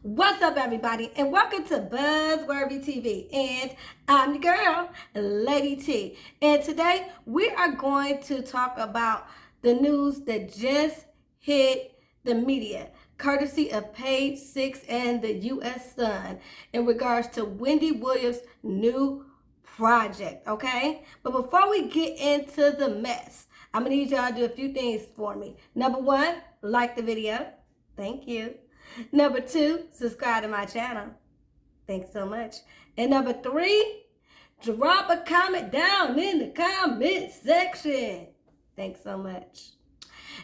What's up, everybody, and welcome to Buzzworthy TV. And I'm your girl, Lady T. And today we are going to talk about the news that just hit the media, courtesy of Page Six and the U.S. Sun, in regards to Wendy Williams' new project. Okay, but before we get into the mess, I'm gonna need y'all to do a few things for me. Number one, like the video. Thank you. Number two, subscribe to my channel. Thanks so much. And number three, drop a comment down in the comment section. Thanks so much.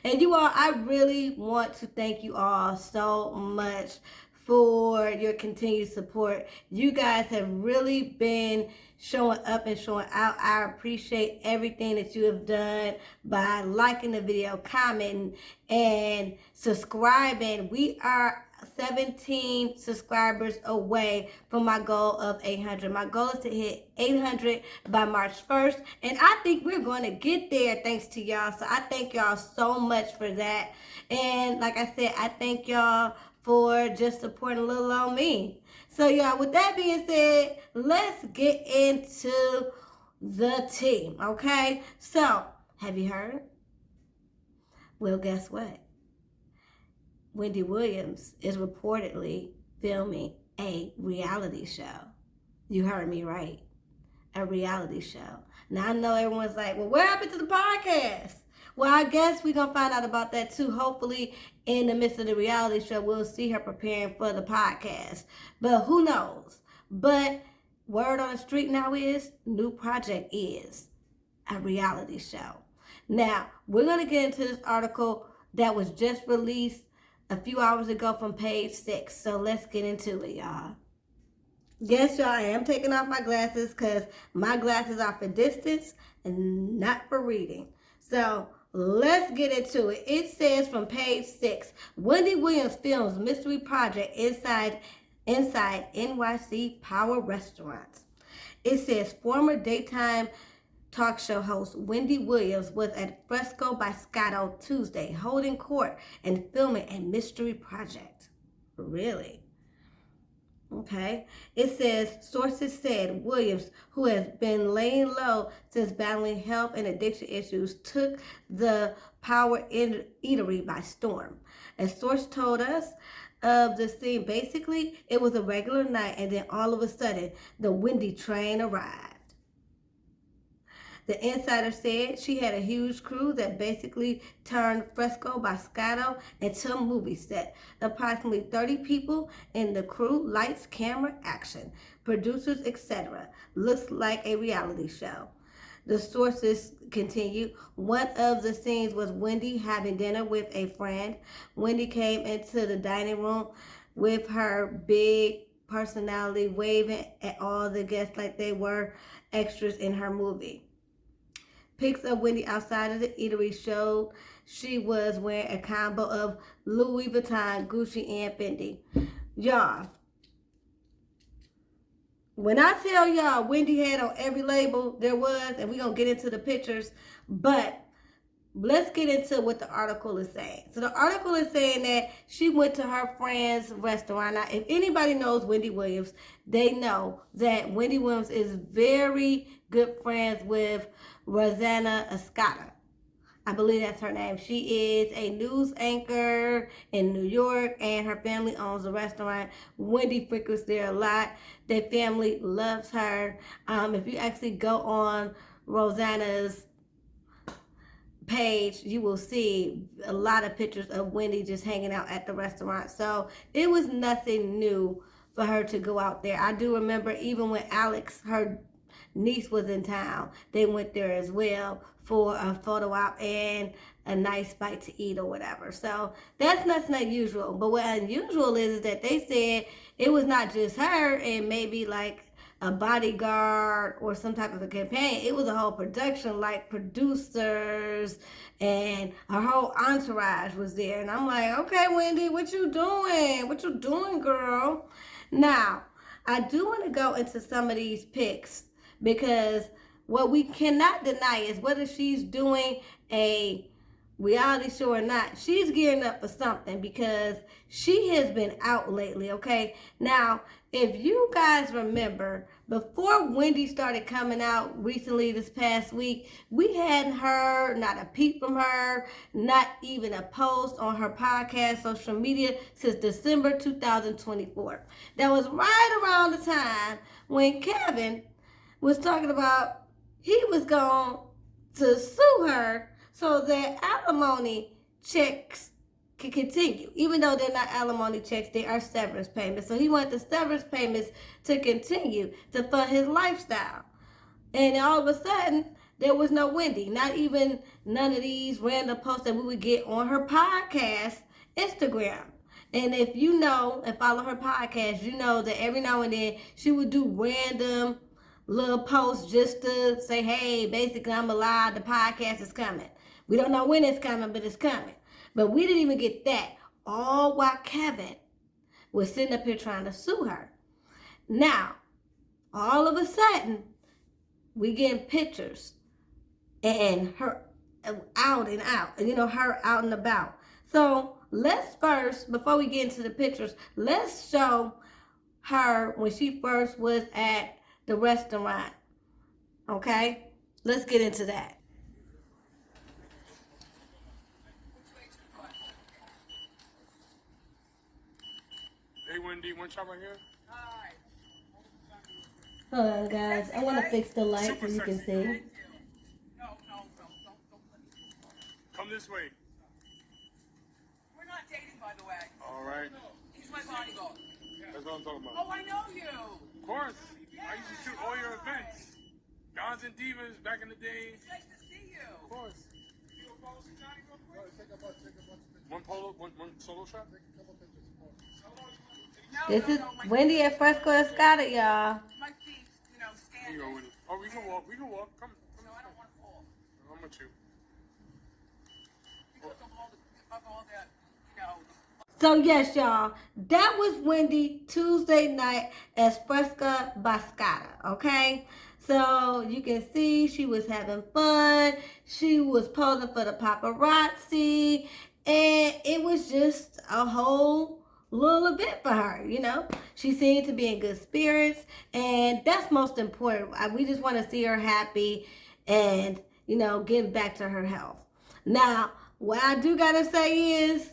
And you all, I really want to thank you all so much for your continued support. You guys have really been showing up and showing out. I appreciate everything that you have done by liking the video, commenting, and subscribing. We are 17 subscribers away from my goal of 800. My goal is to hit 800 by March 1st, and I think we're going to get there thanks to y'all. So I thank y'all so much for that. And like I said, I thank y'all for just supporting a little on me. So y'all, with that being said, let's get into the tea, okay? So, have you heard? Well, guess what? Wendy Williams is reportedly filming a reality show. You heard me right. A reality show. Now, I know everyone's like, well, what happened to the podcast? Well, I guess we're going to find out about that too. Hopefully, in the midst of the reality show, we'll see her preparing for the podcast. But who knows? But word on the street now is, new project is a reality show. Now, we're going to get into this article that was just released a few hours ago from Page Six. So let's get into it, y'all. Yes, y'all, I am taking off my glasses because my glasses are for distance and not for reading. So let's get into it. It says from Page Six, Wendy Williams films mystery project inside NYC Power Restaurants. It says former daytime talk show host Wendy Williams was at Fresco by Scotto Tuesday holding court and filming a mystery project. Really? Okay. It says, sources said Williams, who has been laying low since battling health and addiction issues, took the Power Eatery by storm. A source told us of the scene. Basically, it was a regular night, and then all of a sudden, the Wendy train arrived. The insider said she had a huge crew that basically turned Fresco by Scotto into a movie set. Approximately 30 people in the crew, lights, camera, action, producers, etc. Looks like a reality show. The sources continue. One of the scenes was Wendy having dinner with a friend. Wendy came into the dining room with her big personality, waving at all the guests like they were extras in her movie. Pics of Wendy outside of the eatery showed she was wearing a combo of Louis Vuitton, Gucci, and Fendi. Y'all, when I tell y'all Wendy had on every label there was, and we're going to get into the pictures, but let's get into what the article is saying. So the article is saying that she went to her friend's restaurant. Now, if anybody knows Wendy Williams, they know that Wendy Williams is very good friends with Rosanna Escada. I believe that's her name. She is a news anchor in New York, and her family owns a restaurant. Wendy frequents there a lot. Their family loves her. If you actually go on Rosanna's page, you will see a lot of pictures of Wendy just hanging out at the restaurant. So it was nothing new for her to go out there. I do remember even when Alex, her niece was in town. They went there as well for a photo op and a nice bite to eat or whatever. So that's nothing unusual. But what unusual is that they said it was not just her and maybe like a bodyguard or some type of a companion. It was a whole production, like producers and her whole entourage was there. And I'm like, okay, Wendy, what you doing? What you doing, girl? Now, I do want to go into some of these pics because what we cannot deny is whether she's doing a reality show or not, she's gearing up for something because she has been out lately, okay? Now, if you guys remember, before Wendy started coming out recently this past week, we hadn't heard not a peep from her, not even a post on her podcast, social media since December 2024. That was right around the time when Kevin was talking about he was going to sue her so that alimony checks can continue. Even though they're not alimony checks, they are severance payments. So he wanted the severance payments to continue to fund his lifestyle. And all of a sudden, there was no Wendy. Not even none of these random posts that we would get on her podcast, Instagram. And if you know and follow her podcast, you know that every now and then she would do random little posts just to say, hey, basically I'm alive, the podcast is coming. We don't know when it's coming, but it's coming. But we didn't even get that. All while Kevin was sitting up here trying to sue her. Now, all of a sudden, we getting pictures and her out and out. You know, her out and about. So let's first, before we get into the pictures, let's show her when she first was at the restaurant. Okay? Let's get into that. Hey Wendy, one shot right here. Hi. Hold on, guys. I want to fix the light so Super you can sexy. see. No, don't. Come this way. We're not dating, by the way. All right. He's my bodyguard. That's what I'm talking Oh, about. I know you. Of course. I used to shoot all your events. Gods and Divas back in the day. It's nice to see you. Of course. One solo shot? No, This is my Wendy at Fresco Escada, y'all. My feet, Here stand. you go, Wendy. Oh, we can walk. We can walk. Come. No, I don't want to fall. I'm with you. Because of all that, So yes, y'all, that was Wendy Tuesday night at Fresca Bascata, okay? So you can see she was having fun. She was posing for the paparazzi. And it was just a whole little event for her, you know? She seemed to be in good spirits. And that's most important. We just want to see her happy and, you know, getting back to her health. Now, what I do got to say is,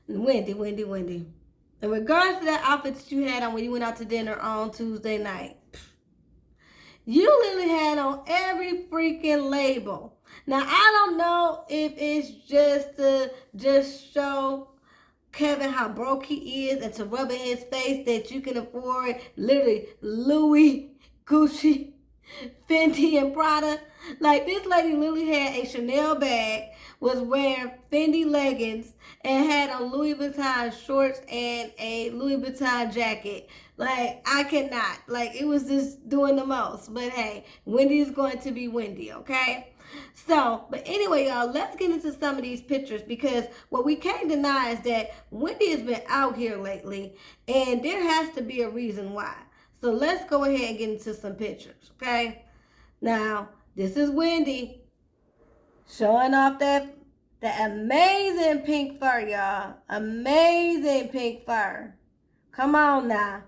Wendy. In regards to that outfit that you had on when you went out to dinner on Tuesday night, you literally had on every freaking label. Now, I don't know if it's just to just show Kevin how broke he is and to rub in his face that you can afford literally Louis, Gucci, Fendi, and Prada. Like, this lady literally had a Chanel bag, was wearing Fendi leggings, and had on Louis Vuitton shorts and a Louis Vuitton jacket. Like, I cannot. Like, it was just doing the most. But hey, Wendy is going to be Wendy, okay? So, but anyway, y'all, let's get into some of these pictures because what we can't deny is that Wendy has been out here lately, and there has to be a reason why. So let's go ahead and get into some pictures, okay? Now, this is Wendy showing off that amazing pink fur, y'all. Amazing pink fur. Come on now.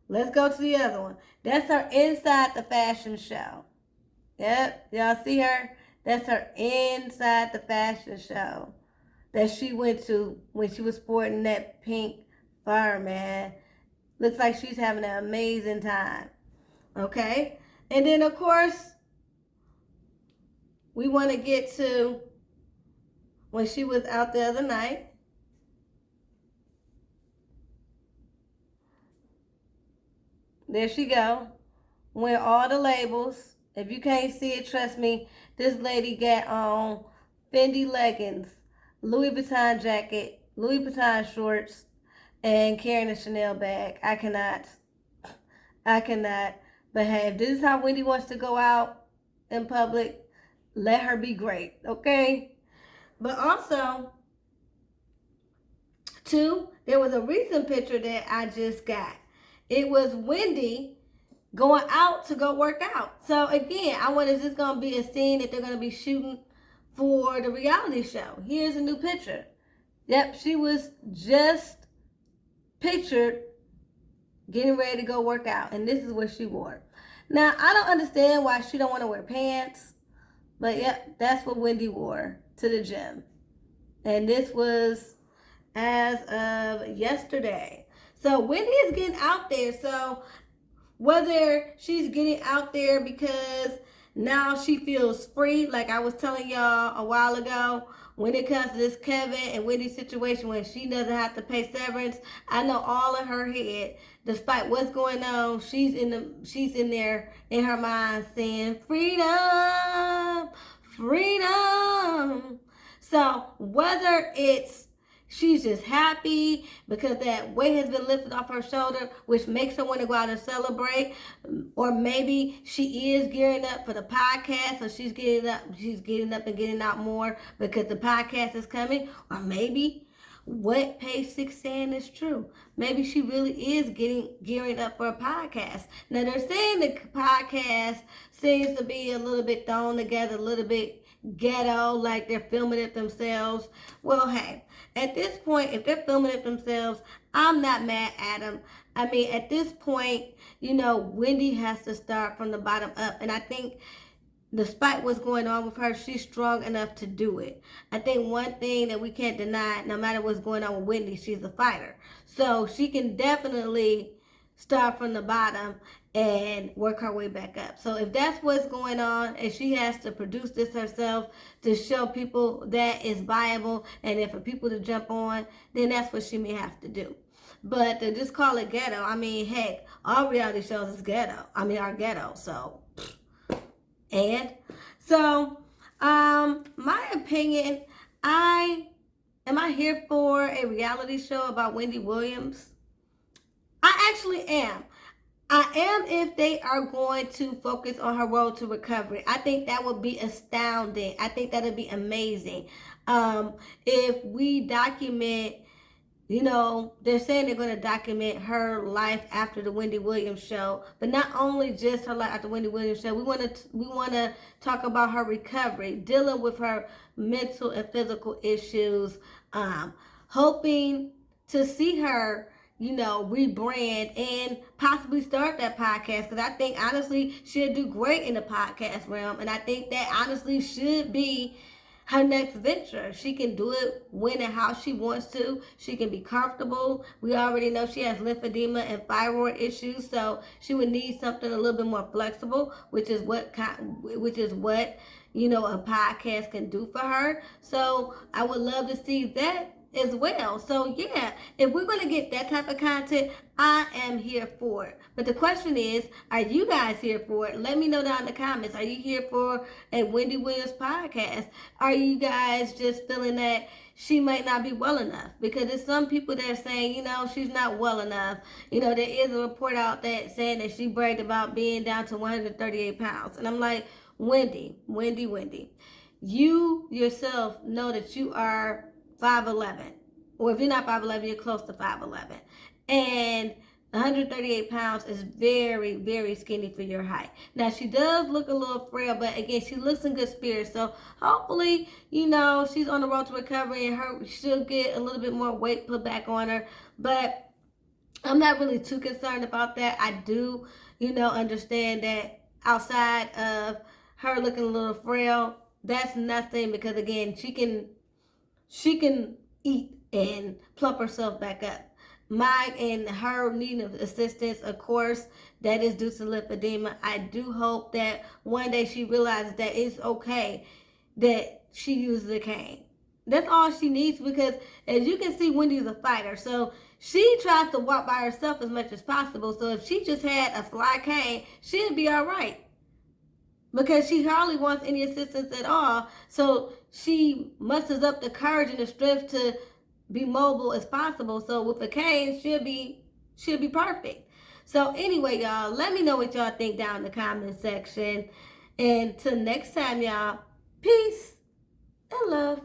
Let's go to the other one. That's her inside the fashion show. Yep, y'all see her? That's her inside the fashion show that she went to when she was sporting that pink fur, man. Looks like she's having an amazing time. Okay? And then, of course, we want to get to when she was out the other night. There she go. wearing all the labels. If you can't see it, trust me, this lady got on Fendi leggings, Louis Vuitton jacket, Louis Vuitton shorts, and carrying a Chanel bag. I cannot behave. This is how Wendy wants to go out in public. Let her be great, okay? But also, two, there was a recent picture that I just got. It was Wendy going out to go work out. So again, I wonder, is this going to be a scene that they're going to be shooting for the reality show? Here's a new picture. Yep, she was just pictured getting ready to go work out, and this is what she wore. Now, I don't understand why she don't want to wear pants, but yep, that's what Wendy wore to the gym. And this was as of yesterday. So Wendy is getting out there. So whether she's getting out there because now she feels free, like I was telling y'all a while ago, when it comes to this Kevin and Wendy situation, when she doesn't have to pay severance, I know all in her head, despite what's going on, she's in there in her mind saying, freedom, freedom. So whether it's she's just happy because that weight has been lifted off her shoulder, which makes her want to go out and celebrate. Or maybe she is gearing up for the podcast, so she's getting up and getting out more because the podcast is coming. Or maybe what Page Six saying is true. Maybe she really is gearing up for a podcast. Now they're saying the podcast seems to be a little bit thrown together, a little bit ghetto, like they're filming it themselves. Well, hey, at this point, if they're filming it themselves, I'm not mad at them. I mean, at this point, Wendy has to start from the bottom up. And I think despite what's going on with her, she's strong enough to do it. I think one thing that we can't deny, no matter what's going on with Wendy, she's a fighter. So she can definitely start from the bottom and work her way back up. So if that's what's going on and she has to produce this herself to show people that is viable and then for people to jump on, then that's what she may have to do. But to just call it ghetto, I mean, heck, all reality shows is ghetto. I mean, are ghetto. So, my opinion, am I here for a reality show about Wendy Williams? I actually am. I am if they are going to focus on her road to recovery. I think that would be astounding. I think that would be amazing. If we document, they're saying they're going to document her life after the Wendy Williams show, but not only just her life after the Wendy Williams show. We want to talk about her recovery, dealing with her mental and physical issues, hoping to see her rebrand and possibly start that podcast, because I think honestly she'll do great in the podcast realm, and I think that honestly should be her next venture. She can do it when and how she wants to. She can be comfortable. We already know she has lymphedema and thyroid issues, so she would need something a little bit more flexible, which is what a podcast can do for her. So I would love to see that as well. So yeah, if we're going to get that type of content, I am here for it. But the question is, are you guys here for it? Let me know down in the comments. Are you here for a Wendy Williams podcast? Are you guys just feeling that she might not be well enough? Because there's some people that are saying, she's not well enough. There is a report out that saying that she bragged about being down to 138 pounds. And I'm like, Wendy, you yourself know that you are 5'11", or if you're not 5'11", you're close to 5'11", and 138 pounds is very, very skinny for your height. Now, she does look a little frail, but again, she looks in good spirits. So hopefully, she's on the road to recovery and she'll get a little bit more weight put back on her. But I'm not really too concerned about that. I do, understand that outside of her looking a little frail, that's nothing, because again, she can eat and plump herself back up. And her needing assistance, of course, that is due to lymphedema. I do hope that one day she realizes that it's okay that she uses a cane. That's all she needs, because as you can see, Wendy's a fighter. So she tries to walk by herself as much as possible. So if she just had a slide cane, she'd be all right. Because she hardly wants any assistance at all. So she musters up the courage and the strength to be mobile as possible. So with a cane, she'll be perfect. So anyway, y'all, let me know what y'all think down in the comment section. And till next time, y'all, peace and love.